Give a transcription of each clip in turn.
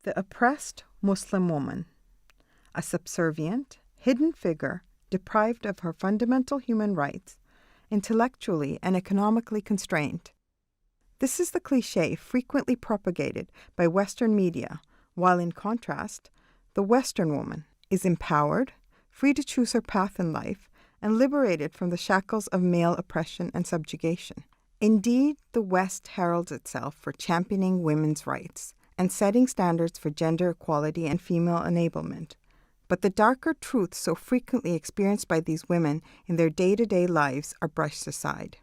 The oppressed Muslim woman, a subservient, hidden figure deprived of her fundamental human rights, intellectually and economically constrained. This is the cliché frequently propagated by Western media, while in contrast, the Western woman is empowered, free to choose her path in life, and liberated from the shackles of male oppression and subjugation. Indeed, the West heralds itself for championing women's rights and setting standards for gender equality and female enablement. But the darker truths so frequently experienced by these women in their day-to-day lives are brushed aside.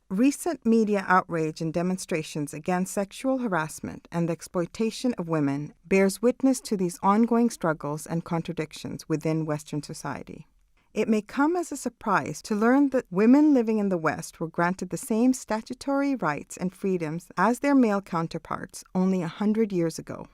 Recent media outrage and demonstrations against sexual harassment and the exploitation of women bears witness to these ongoing struggles and contradictions within Western society. It may come as a surprise to learn that women living in the West were granted the same statutory rights and freedoms as their male counterparts only 100 years ago.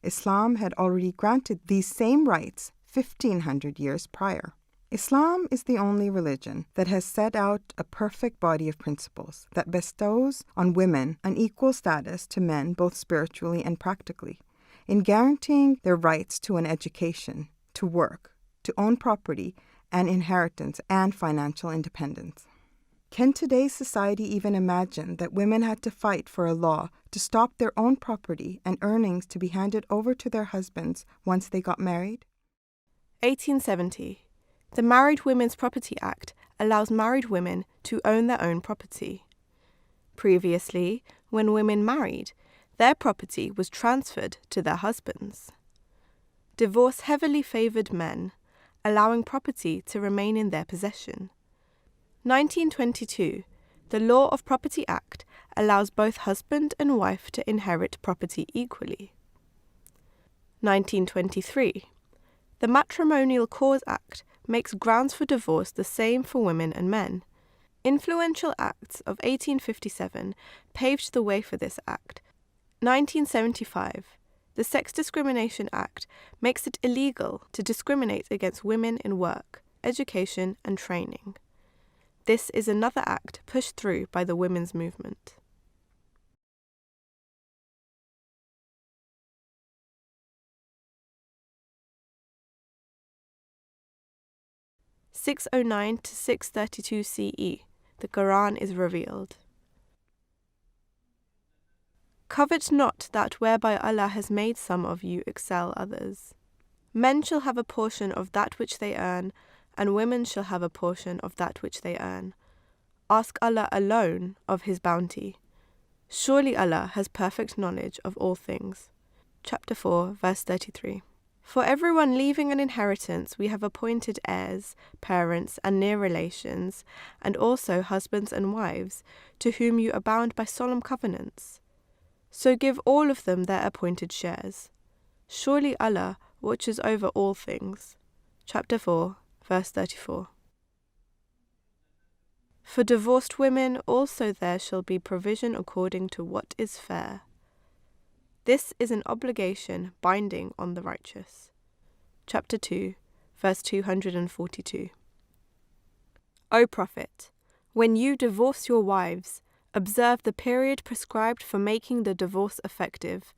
Islam had already granted these same rights 1,500 years prior. Islam is the only religion that has set out a perfect body of principles that bestows on women an equal status to men both spiritually and practically, in guaranteeing their rights to an education, to work, to own property and inheritance, and financial independence. Can today's society even imagine that women had to fight for a law to stop their own property and earnings to be handed over to their husbands once they got married? 1870. The Married Women's Property Act allows married women to own their own property. Previously, when women married, their property was transferred to their husbands. Divorce heavily favoured men, allowing property to remain in their possession. 1922. The Law of Property Act allows both husband and wife to inherit property equally. 1923. The Matrimonial Cause Act makes grounds for divorce the same for women and men. Influential acts of 1857 paved the way for this act. 1975. The Sex Discrimination Act makes it illegal to discriminate against women in work, education, and training. This is another act pushed through by the women's movement. (609 to 632 CE). The Quran is revealed. Covet not that whereby Allah has made some of you excel others. Men shall have a portion of that which they earn, and women shall have a portion of that which they earn. Ask Allah alone of His bounty. Surely Allah has perfect knowledge of all things. Chapter 4, verse 33. For everyone leaving an inheritance we have appointed heirs, parents, and near relations, and also husbands and wives, to whom you are bound by solemn covenants. So give all of them their appointed shares. Surely Allah watches over all things. Chapter 4, verse 34. For divorced women also there shall be provision according to what is fair. This is an obligation binding on the righteous. Chapter 2, verse 242. O Prophet, when you divorce your wives, observe the period prescribed for making the divorce effective,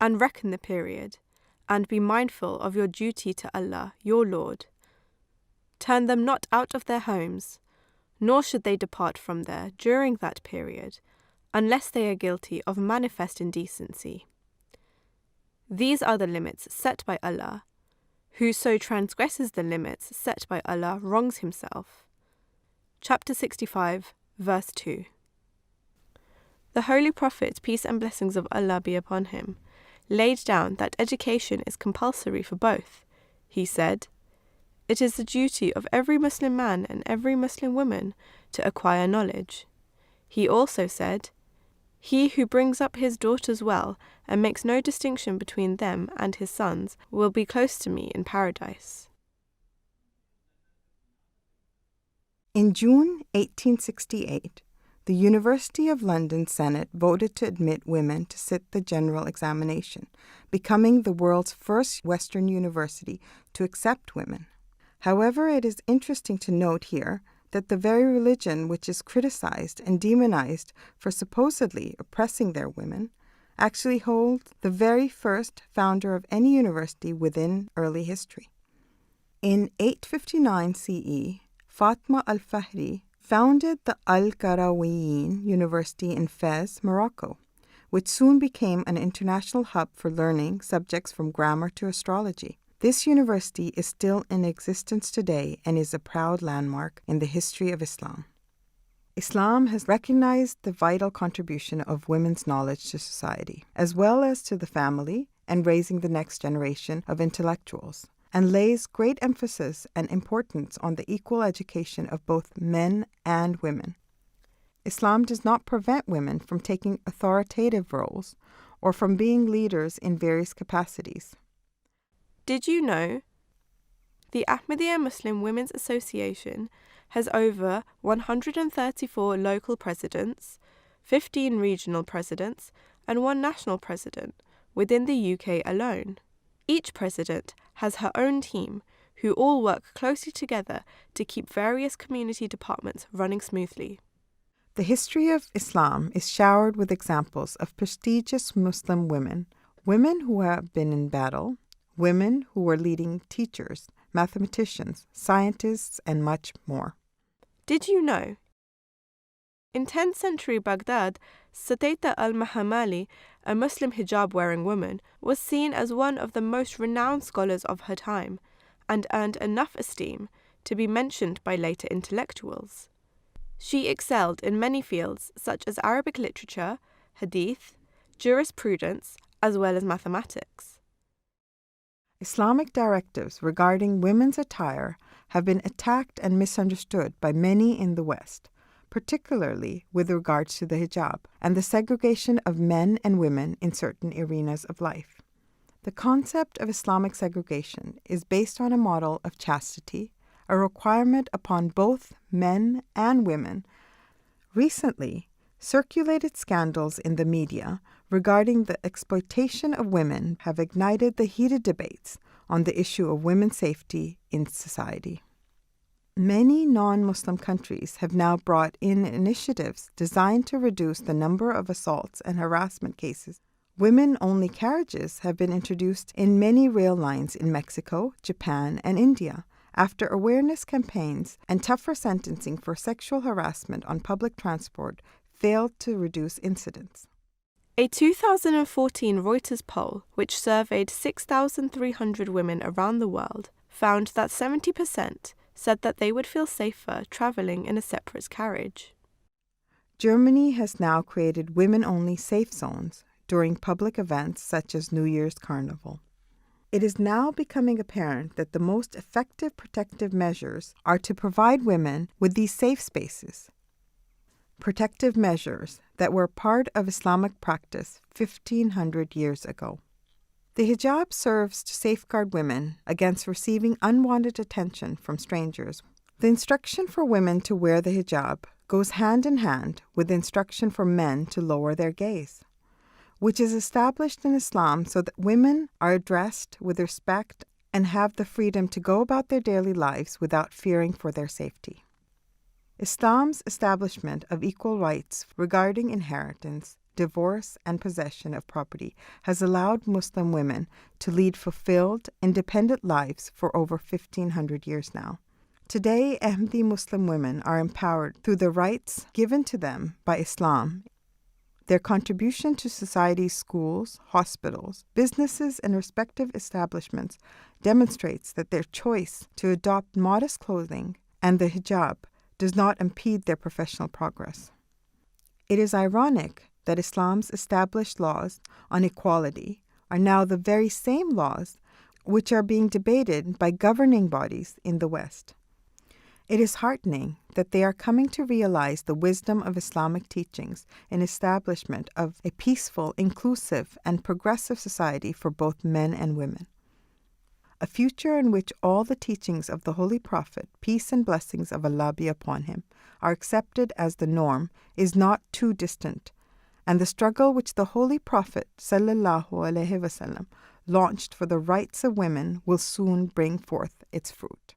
and reckon the period, and be mindful of your duty to Allah, your Lord. Turn them not out of their homes, nor should they depart from there during that period, unless they are guilty of manifest indecency. These are the limits set by Allah. Whoso transgresses the limits set by Allah wrongs himself. Chapter 65, verse 2. The Holy Prophet, peace and blessings of Allah be upon him, laid down that education is compulsory for both. He said, "It is the duty of every Muslim man and every Muslim woman to acquire knowledge." He also said, "He who brings up his daughters well and makes no distinction between them and his sons will be close to me in paradise." In June 1868, the University of London Senate voted to admit women to sit the general examination, becoming the world's first Western university to accept women. However, it is interesting to note here that the very religion which is criticized and demonized for supposedly oppressing their women, actually holds the very first founder of any university within early history. In 859 CE, Fatma al-Fahri founded the Al-Qarawiyyin University in Fez, Morocco, which soon became an international hub for learning subjects from grammar to astrology. This university is still in existence today and is a proud landmark in the history of Islam. Islam has recognized the vital contribution of women's knowledge to society, as well as to the family and raising the next generation of intellectuals, and lays great emphasis and importance on the equal education of both men and women. Islam does not prevent women from taking authoritative roles or from being leaders in various capacities. Did you know? The Ahmadiyya Muslim Women's Association has over 134 local presidents, 15 regional presidents, and 1 national president within the UK alone. Each president has her own team who all work closely together to keep various community departments running smoothly. The history of Islam is showered with examples of prestigious Muslim women, women who have been in battle, women who were leading teachers, mathematicians, scientists, and much more. Did you know? In 10th century Baghdad, Sataita al-Mahamali, a Muslim hijab-wearing woman, was seen as one of the most renowned scholars of her time and earned enough esteem to be mentioned by later intellectuals. She excelled in many fields such as Arabic literature, hadith, jurisprudence, as well as mathematics. Islamic directives regarding women's attire have been attacked and misunderstood by many in the West, particularly with regards to the hijab and the segregation of men and women in certain arenas of life. The concept of Islamic segregation is based on a model of chastity, a requirement upon both men and women. Recently, circulated scandals in the media regarding the exploitation of women have ignited the heated debates on the issue of women's safety in society. Many non-Muslim countries have now brought in initiatives designed to reduce the number of assaults and harassment cases. Women-only carriages have been introduced in many rail lines in Mexico, Japan, and India, after awareness campaigns and tougher sentencing for sexual harassment on public transport failed to reduce incidents. A 2014 Reuters poll, which surveyed 6,300 women around the world, found that 70% said that they would feel safer travelling in a separate carriage. Germany has now created women-only safe zones during public events such as New Year's Carnival. It is now becoming apparent that the most effective protective measures are to provide women with these safe spaces. Protective measures that were part of Islamic practice 1,500 years ago. The hijab serves to safeguard women against receiving unwanted attention from strangers. The instruction for women to wear the hijab goes hand in hand with instruction for men to lower their gaze, which is established in Islam so that women are addressed with respect and have the freedom to go about their daily lives without fearing for their safety. Islam's establishment of equal rights regarding inheritance, divorce, and possession of property has allowed Muslim women to lead fulfilled, independent lives for over 1,500 years now. Today, Ahmadi Muslim women are empowered through the rights given to them by Islam. Their contribution to society's schools, hospitals, businesses, and respective establishments demonstrates that their choice to adopt modest clothing and the hijab does not impede their professional progress. It is ironic that Islam's established laws on equality are now the very same laws which are being debated by governing bodies in the West. It is heartening that they are coming to realize the wisdom of Islamic teachings in establishment of a peaceful, inclusive, and progressive society for both men and women. A future in which all the teachings of the Holy Prophet, peace and blessings of Allah be upon him, are accepted as the norm is not too distant, and the struggle which the Holy Prophet ﷺ launched for the rights of women will soon bring forth its fruit.